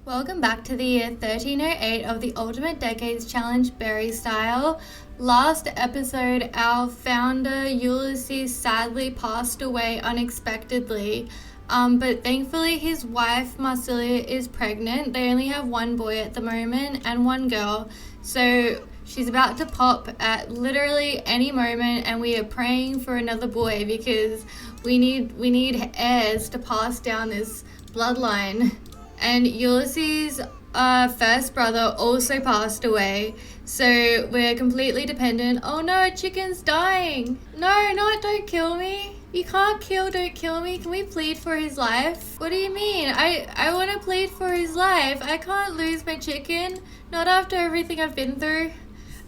Welcome back to the year 1308 of the Ultimate Decades Challenge Berry Style. Last episode, our founder Ulysses sadly passed away unexpectedly, but thankfully his wife Marsilia is pregnant. They only have one boy at the moment and one girl, so she's about to pop at literally any moment, and we are praying for another boy because we need heirs to pass down this bloodline. And Ulysses' first brother also passed away, so we're completely dependent. Oh no, a chicken's dying. No, don't kill me. You can't don't kill me. Can we plead for his life? What do you mean? I want to plead for his life. I can't lose my chicken. Not after everything I've been through.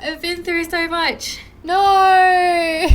I've been through so much. No!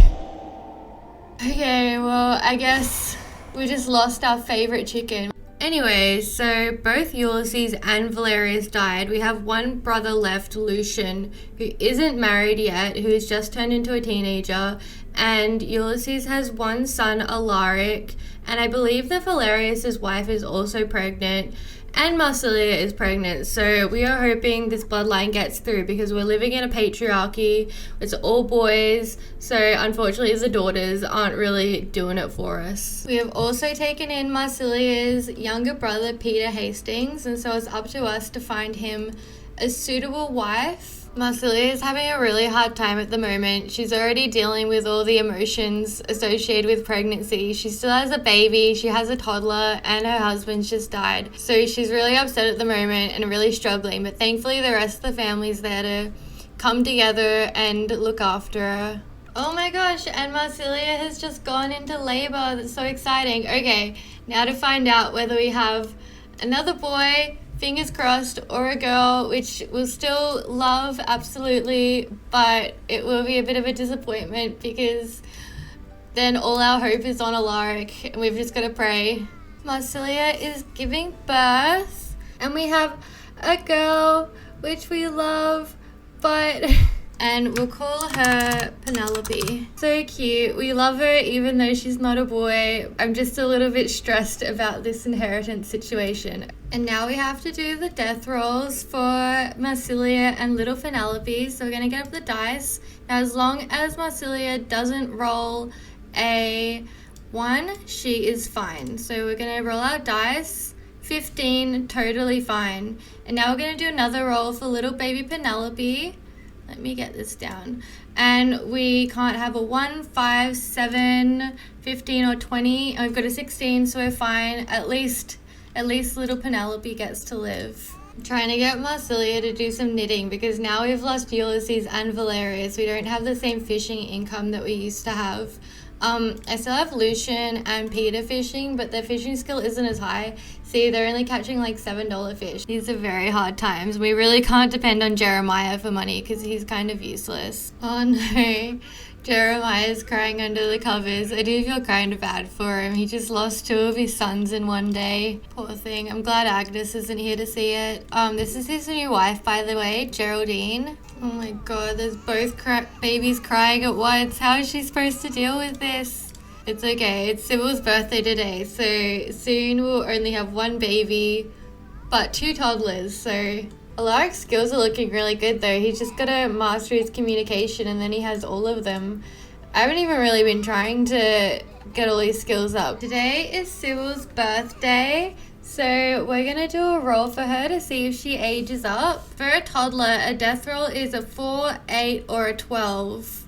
Okay, well, I guess we just lost our favorite chicken. Anyway, so both Ulysses and Valerius died. We have one brother left, Lucian, who isn't married yet, who has just turned into a teenager, and Ulysses has one son, Alaric, and I believe that Valerius' wife is also pregnant, and Marsilia is pregnant, so we are hoping this bloodline gets through because we're living in a patriarchy. It's all boys, so unfortunately the daughters aren't really doing it for us. We have also taken in Marsilia's younger brother, Peter Hastings, and so it's up to us to find him a suitable wife. Marsilia is having a really hard time at the moment. She's already dealing with all the emotions associated with pregnancy. She still has a baby, she has a toddler, and her husband's just died. So she's really upset at the moment and really struggling, but thankfully the rest of the family's there to come together and look after her. Oh my gosh, and Marsilia has just gone into labor. That's so exciting. Okay, now to find out whether we have another boy, fingers crossed, or a girl, which we'll still love absolutely, but it will be a bit of a disappointment because then all our hope is on Alaric and we've just got to pray. Marsilia is giving birth and we have a girl, which we love, but and we'll call her Penelope. So cute. We love her even though she's not a boy. I'm just a little bit stressed about this inheritance situation. And now we have to do the death rolls for Marsilia and little Penelope. So we're going to get up the dice. Now as long as Marsilia doesn't roll a 1, she is fine. So we're going to roll our dice. 15, totally fine. And now we're going to do another roll for little baby Penelope. Let me get this down. And we can't have a 1, 5, 7, 15, or 20. I've got a 16, so we're fine. At least little Penelope gets to live. I'm trying to get Marsilia to do some knitting because now we've lost Ulysses and Valerius. We don't have the same fishing income that we used to have. I still have Lucian and Peter fishing, but their fishing skill isn't as high. See, they're only catching like $7 fish. These are very hard times. We really can't depend on Jeremiah for money because he's kind of useless. Oh no, Jeremiah's crying under the covers. I do feel kind of bad for him. He just lost 2 of his sons in one day. Poor thing. I'm glad Agnes isn't here to see it. This is his new wife, by the way, Geraldine. Oh my god, there's both babies crying at once. How is she supposed to deal with this? It's okay, it's Sybil's birthday today, so soon we'll only have 1 baby, but 2 toddlers, so Alaric's skills are looking really good though. He's just gotta master his communication and then he has all of them. I haven't even really been trying to get all these skills up. Today is Sybil's birthday, so we're going to do a roll for her to see if she ages up. For a toddler, a death roll is a 4, 8, or a 12.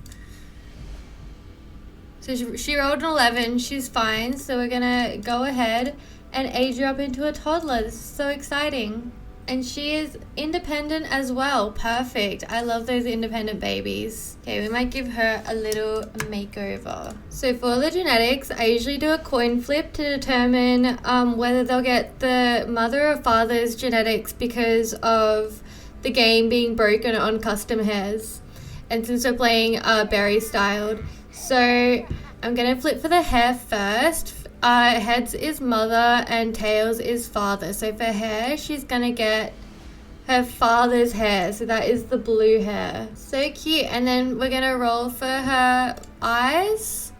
So she rolled an 11. She's fine. So we're going to go ahead and age her up into a toddler. This is so exciting. And she is independent as well. Perfect. I love those independent babies. Okay, we might give her a little makeover. So for the genetics, I usually do a coin flip to determine whether they'll get the mother or father's genetics because of the game being broken on custom hairs. And since we're playing berry styled, so I'm going to flip for the hair first. Heads is mother and tails is father. So for hair, she's gonna get her father's hair. So that is the blue hair. So cute. And then we're gonna roll for her eyes.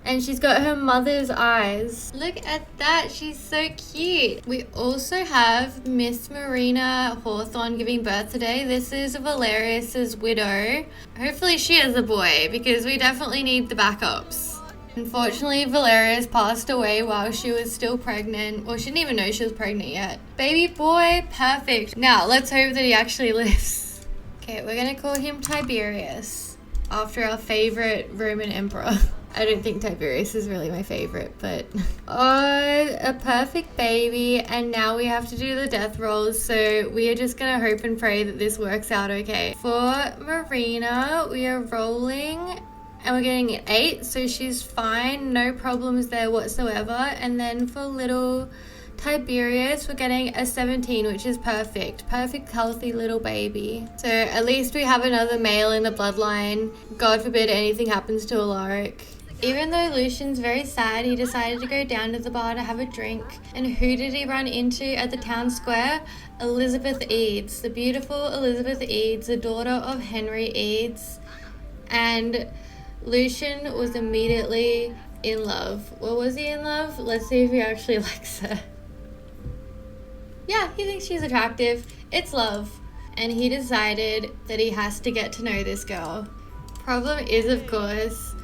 And she's got her mother's eyes. Look at that. She's so cute. We also have Miss Marina Hawthorne giving birth today. This is Valerius's widow. Hopefully she has a boy because we definitely need the backups. Unfortunately, Valerius passed away while she was still pregnant. Well, she didn't even know she was pregnant yet. Baby boy, perfect. Now, let's hope that he actually lives. Okay, we're gonna call him Tiberius, after our favorite Roman emperor. I don't think Tiberius is really my favorite, but... Oh, a perfect baby. And now we have to do the death rolls, so we are just gonna hope and pray that this works out okay. For Marina, we are rolling... and we're getting an 8, so she's fine, no problems there whatsoever. And then for little Tiberius, we're getting a 17, which is perfect, healthy little baby. So at least we have another male in the bloodline. God forbid anything happens to Alaric. Even though Lucian's very sad, he decided to go down to the bar to have a drink. And who did he run into at the town square? Elizabeth Eads, the beautiful Elizabeth Eads, the daughter of Henry Eads. And Lucian was immediately in love. Well, was he in love? Let's see if he actually likes her. Yeah, he thinks she's attractive. It's love. And he decided that he has to get to know this girl. Problem is, of course,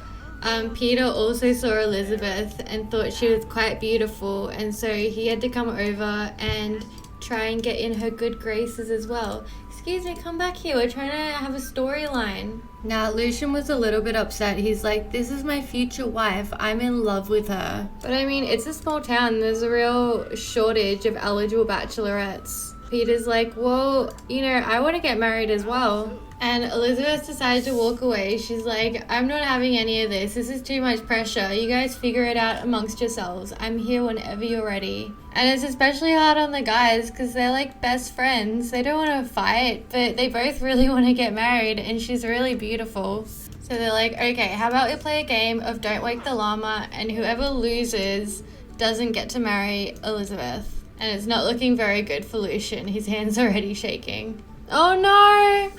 Peter also saw Elizabeth and thought she was quite beautiful. And so he had to come over and try and get in her good graces as well. Excuse me, come back here. We're trying to have a storyline. Now, Lucian was a little bit upset. He's like, this is my future wife. I'm in love with her. But I mean, it's a small town. There's a real shortage of eligible bachelorettes. Peter's like, well, you know, I want to get married as well. And Elizabeth decided to walk away. She's like, I'm not having any of this. This is too much pressure. You guys figure it out amongst yourselves. I'm here whenever you're ready. And it's especially hard on the guys because they're like best friends. They don't want to fight, but they both really want to get married, and she's really beautiful. So they're like, okay, how about we play a game of Don't Wake the Llama, and whoever loses doesn't get to marry Elizabeth. And it's not looking very good for Lucian. His hand's already shaking. Oh no!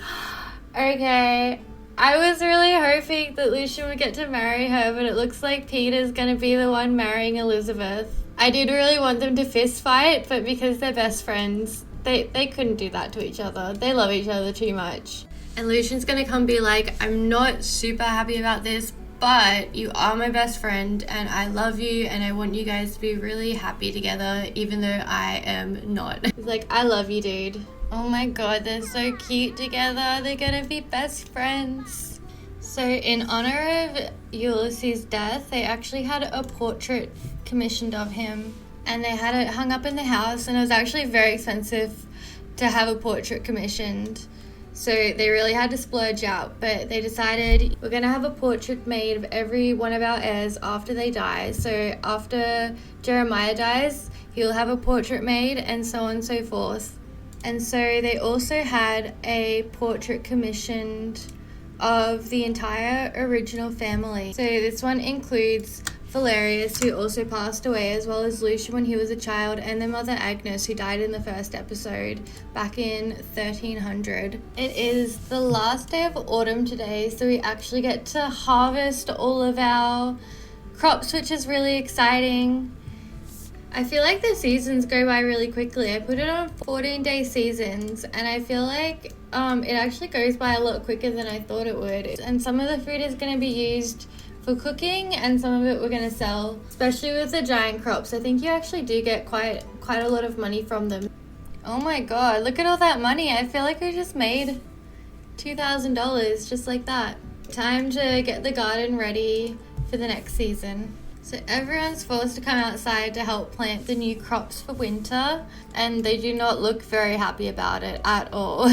Okay, I was really hoping that Lucian would get to marry her, but it looks like Peter's gonna be the one marrying Elizabeth. I did really want them to fist fight, but because they're best friends, they couldn't do that to each other. They love each other too much. And Lucian's gonna come be like, I'm not super happy about this, but you are my best friend and I love you and I want you guys to be really happy together, even though I am not. He's like, I love you, dude. Oh my god, they're so cute together. They're gonna be best friends. So in honor of Ulysses' death, they actually had a portrait commissioned of him and they had it hung up in the house, and it was actually very expensive to have a portrait commissioned. So they really had to splurge out, but they decided we're gonna have a portrait made of every one of our heirs after they die. So after Jeremiah dies, he'll have a portrait made, and so on and so forth. And so they also had a portrait commissioned of the entire original family. So this one includes Valerius, who also passed away, as well as Lucian when he was a child, and their mother Agnes, who died in the first episode back in 1300. It is the last day of autumn today, so we actually get to harvest all of our crops, which is really exciting. I feel like the seasons go by really quickly. I put it on 14-day seasons, and I feel like it actually goes by a lot quicker than I thought it would. And some of the food is going to be used for cooking, and some of it we're going to sell, especially with the giant crops. I think you actually do get quite a lot of money from them. Oh my god, look at all that money. I feel like we just made $2,000 just like that. Time to get the garden ready for the next season. So everyone's forced to come outside to help plant the new crops for winter, and they do not look very happy about it at all.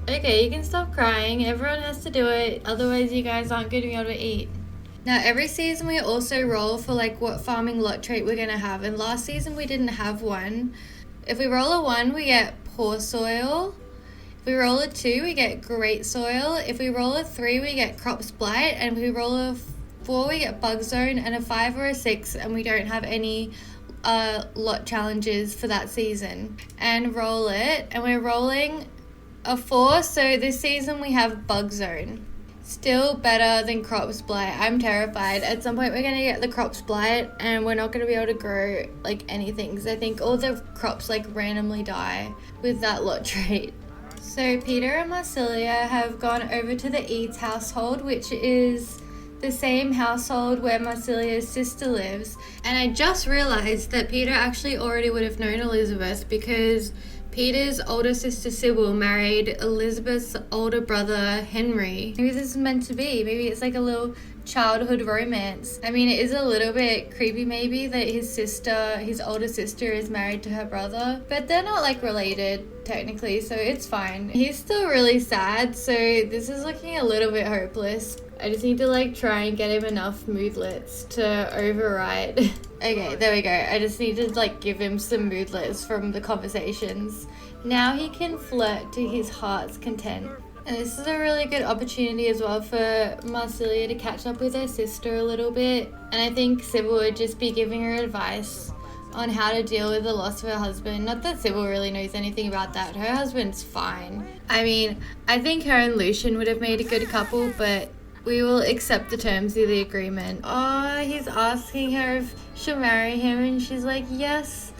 Okay, you can stop crying. Everyone has to do it, otherwise you guys aren't going to be able to eat. Now, every season we also roll for like what farming lot trait we're going to have, and last season we didn't have one. If we roll a 1, we get poor soil. If we roll a 2, we get great soil. If we roll a 3, we get crops blight, and if we roll a 4, we get bug zone, and a 5 or a 6, and we don't have any lot challenges for that season. And roll it, and we're rolling a 4, so this season we have bug zone. Still better than crops blight. I'm terrified. At some point we're going to get the crops blight and we're not going to be able to grow like anything, because I think all the crops like randomly die with that lot trait. So Peter and Marsilia have gone over to the Eads household, which is the same household where Marsilia's sister lives. And I just realized that Peter actually already would have known Elizabeth, because Peter's older sister Sybil married Elizabeth's older brother Henry. Maybe this is meant to be. Maybe it's like a little childhood romance. I mean, it is a little bit creepy maybe that his older sister is married to her brother, but they're not like related technically, so it's fine. He's still really sad, so this is looking a little bit hopeless. I just need to like try and get him enough moodlets to override. Okay, there we go. I just need to like give him some moodlets from the conversations. Now he can flirt to his heart's content. And this is a really good opportunity as well for Marsilia to catch up with her sister a little bit. And I think Sybil would just be giving her advice on how to deal with the loss of her husband. Not that Sybil really knows anything about that. Her husband's fine. I mean, I think her and Lucian would have made a good couple, but we will accept the terms of the agreement. Oh, he's asking her if she'll marry him, and she's like, yes,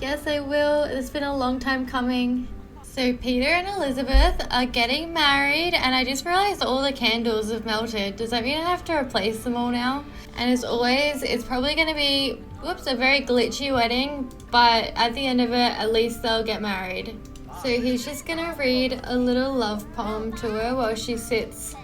I will. It's been a long time coming. So Peter and Elizabeth are getting married, and I just realized all the candles have melted. Does that mean I have to replace them all now? And as always, it's probably going to be, a very glitchy wedding, but at the end of it, at least they'll get married. So he's just going to read a little love poem to her while she sits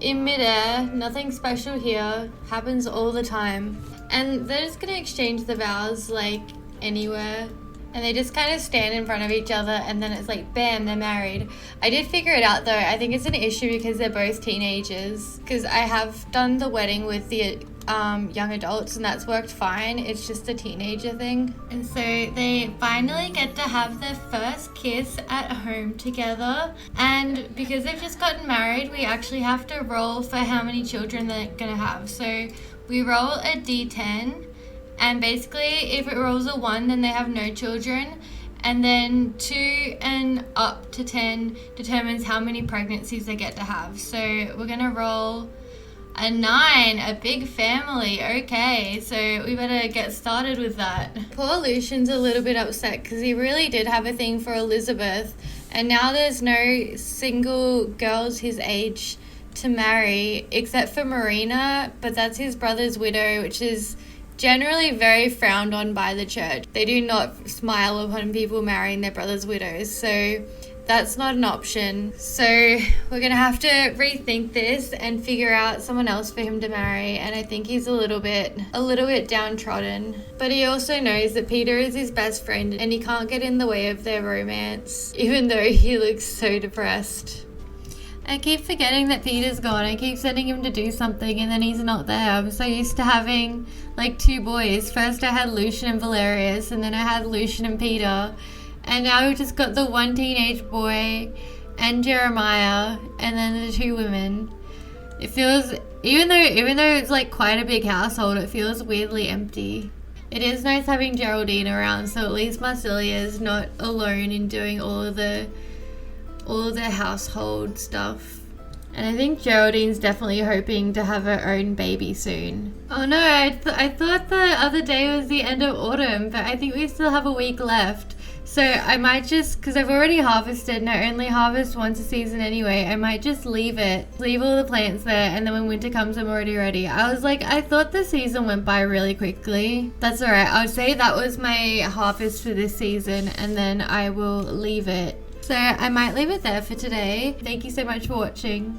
in midair. Nothing special here, happens all the time. And they're just going to exchange the vows like anywhere. And they just kind of stand in front of each other, and then it's like, bam, they're married. I did figure it out though. I think it's an issue because they're both teenagers. Because I have done the wedding with the young adults, and that's worked fine. It's just a teenager thing. And so they finally get to have their first kiss at home together. And because they've just gotten married, we actually have to roll for how many children they're gonna have. So we roll a d10. And basically, if it rolls a 1, then they have no children. And then 2 and up to 10 determines how many pregnancies they get to have. So we're going to roll a 9, a big family. Okay, so we better get started with that. Poor Lucian's a little bit upset because he really did have a thing for Elizabeth. And now there's no single girls his age to marry except for Marina. But that's his brother's widow, which is generally very frowned on by the church. They do not smile upon people marrying their brother's widows, so that's not an option. So we're gonna have to rethink this and figure out someone else for him to marry. And I think he's a little bit downtrodden, but he also knows that Peter is his best friend and he can't get in the way of their romance, even though he looks so depressed. I keep forgetting that Peter's gone. I keep sending him to do something and then he's not there. I'm so used to having like 2 boys. First I had Lucian and Valerius, and then I had Lucian and Peter. And now we've just got the 1 teenage boy and Jeremiah, and then the 2 women. It feels, even though it's like quite a big household, it feels weirdly empty. It is nice having Geraldine around, so at least Marsilia is not alone in doing all of the household stuff. And I think Geraldine's definitely hoping to have her own baby soon. Oh no, I thought the other day was the end of autumn, but I think we still have a week left. So I might just, because I've already harvested and I only harvest once a season anyway, I might just leave all the plants there, and then when winter comes I'm already ready. I was like, I thought the season went by really quickly. That's alright, I would say that was my harvest for this season, and then I will leave it. So I might leave it there for today. Thank you so much for watching.